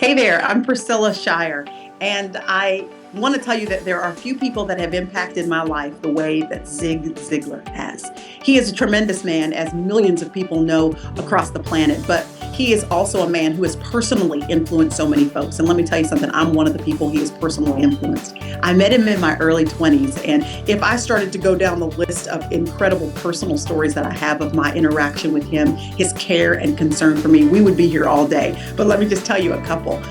Hey there, I'm PriscillaShirer, and I want to tell you that there are a few people that have impacted my life the way that Zig Ziglar has. He is a tremendous man, as millions of people know across the planet, but he is also a man who has personally influenced so many folks. And let me tell you something, I'm one of the people he has personally influenced. I met him in my early 20s, and if I started to go down the list of incredible personal stories that I have of my interaction with him, his care and concern for me, we would be here all day. But let me just tell you a couple.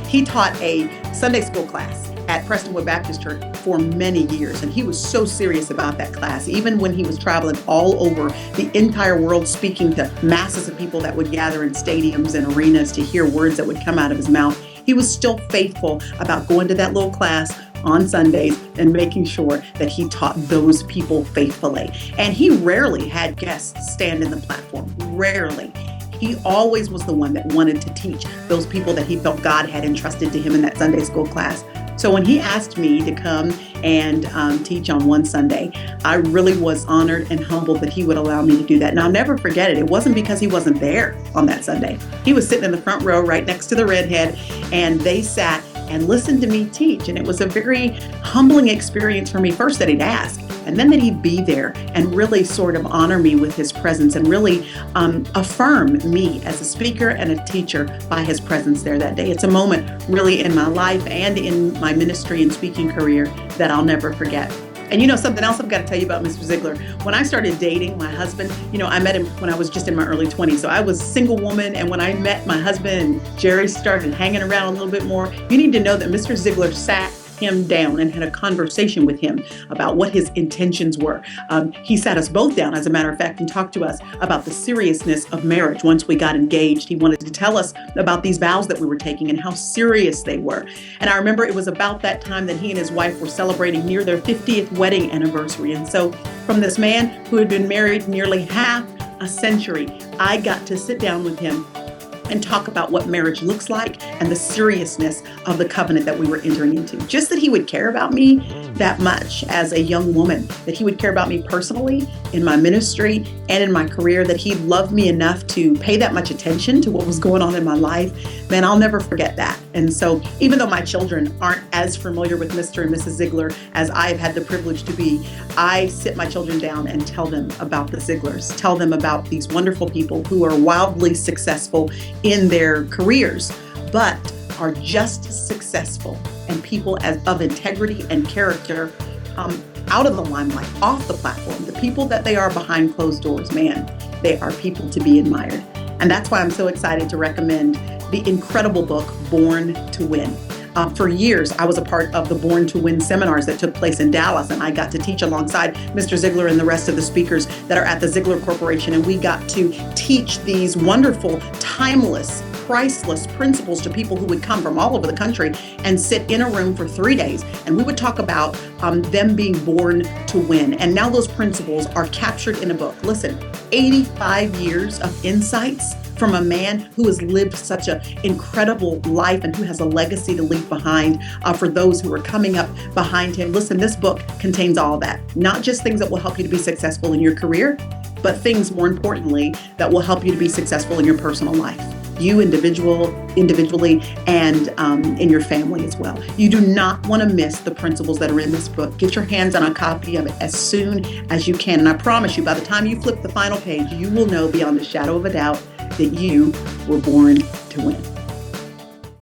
He taught a Sunday school class at Prestonwood Baptist Church for many years, and he was so serious about that class. Even when he was traveling all over the entire world, speaking to masses of people that would gather in stadiums and arenas to hear words that would come out of his mouth, he was still faithful about going to that little class on Sundays and making sure that he taught those people faithfully. And he rarely had guests stand in the platform, rarely. He always was the one that wanted to teach those people that he felt God had entrusted to him in that Sunday school class. So when he asked me to come and teach on one Sunday, I really was honored and humbled that he would allow me to do that. And I'll never forget it. It wasn't because he wasn't there on that Sunday. He was sitting in the front row right next to the redhead, and they sat and listened to me teach. And it was a very humbling experience for me, first that he'd ask, and then that he'd be there and really sort of honor me with his presence and really affirm me as a speaker and a teacher by his presence there that day. It's a moment really in my life and in my ministry and speaking career that I'll never forget. And something else I've got to tell you about Mr. Ziglar. When I started dating my husband, I met him when I was just in my early 20s. So I was a single woman. And when I met my husband and Jerry started hanging around a little bit more, you need to know that Mr. Ziglar sat him down and had a conversation with him about what his intentions were. He sat us both down, as a matter of fact, and talked to us about the seriousness of marriage. Once we got engaged, he wanted to tell us about these vows that we were taking and how serious they were. And I remember it was about that time that he and his wife were celebrating near their 50th wedding anniversary. And so from this man who had been married nearly half a century, I got to sit down with him and talk about what marriage looks like and the seriousness of the covenant that we were entering into. Just that he would care about me that much as a young woman, that he would care about me personally in my ministry and in my career, that he loved me enough to pay that much attention to what was going on in my life, man, I'll never forget that. And so even though my children aren't as familiar with Mr. and Mrs. Ziglar as I've had the privilege to be, I sit my children down and tell them about the Ziglars, tell them about these wonderful people who are wildly successful in their careers, but are just as successful and people of integrity and character out of the limelight, off the platform. The people that they are behind closed doors, man, they are people to be admired. And that's why I'm so excited to recommend the incredible book, Born to Win. For years, I was a part of the Born to Win seminars that took place in Dallas, and I got to teach alongside Mr. Ziglar and the rest of the speakers that are at the Ziglar Corporation, and we got to teach these wonderful, timeless, priceless principles to people who would come from all over the country and sit in a room for 3 days, and we would talk about them being born to win. And now those principles are captured in a book. Listen, 85 years of insights from a man who has lived such an incredible life and who has a legacy to leave behind for those who are coming up behind him. Listen, this book contains all that, not just things that will help you to be successful in your career, but things more importantly that will help you to be successful in your personal life. You individually and in your family as well. You do not want to miss the principles that are in this book. Get your hands on a copy of it as soon as you can. And I promise you, by the time you flip the final page, you will know beyond a shadow of a doubt that you were born to win.